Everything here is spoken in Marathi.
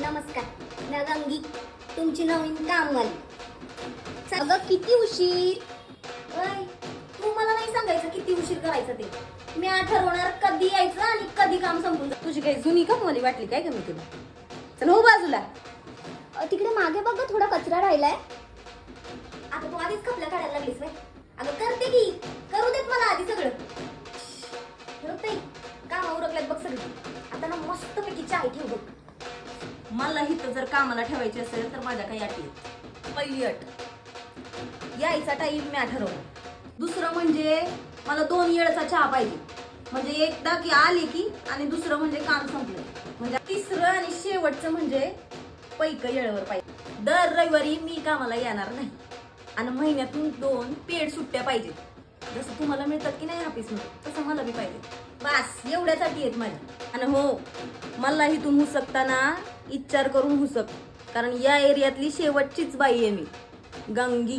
नमस्कार, मी गंगी, तुमची नवीन कामवाली. अगं किती उशीर? ओय, तू मला नाही सांगायचं किती उशीर करायचं ते. मी ठरवणार कधी यायचं आणि कधी काम संपून जातं. तुझी काही जुनी कामवाली वाटली काय का मी तुला? चल हो बाजूला. तिकडे मागे बघ थोडा कचरा राहिलाय. आता तू आधीच कपड्या काढायला लागलीस व्हय? अगं करते की, करू देत मला आधी सगळं. ठेवते काम उरकल्यात बघ सगळी. आता ना मस्तपैकी चहा ठेव बघ. मला हिथं जर कामाला ठेवायची असेल तर माझ्या काही अटी आहेत. पहिली अट, यायचा टाईम मी ठरवला. दुसरं म्हणजे मला 2 वेळचा चहा पाहिजे. म्हणजे एकदा की आले की, आणि दुसरं म्हणजे काम संपलं. म्हणजे तिसरं आणि शेवटचं म्हणजे पैक येळेवर पाहिजे. दर रविवारी मी कामाला येणार नाही. आणि महिन्यातून 2 पेड सुट्ट्या पाहिजेत. जसं तुम्हाला मिळतात की नाही ऑफिसमध्ये, तसं मला बी पाहिजे. बस एवढ्याच अटी आहेत माझ्या. आणि हो, मला इथून हुसकताना विचार करून हुसक, कारण या एरियातली शेवटचीच बाई आहे मी, गंगी.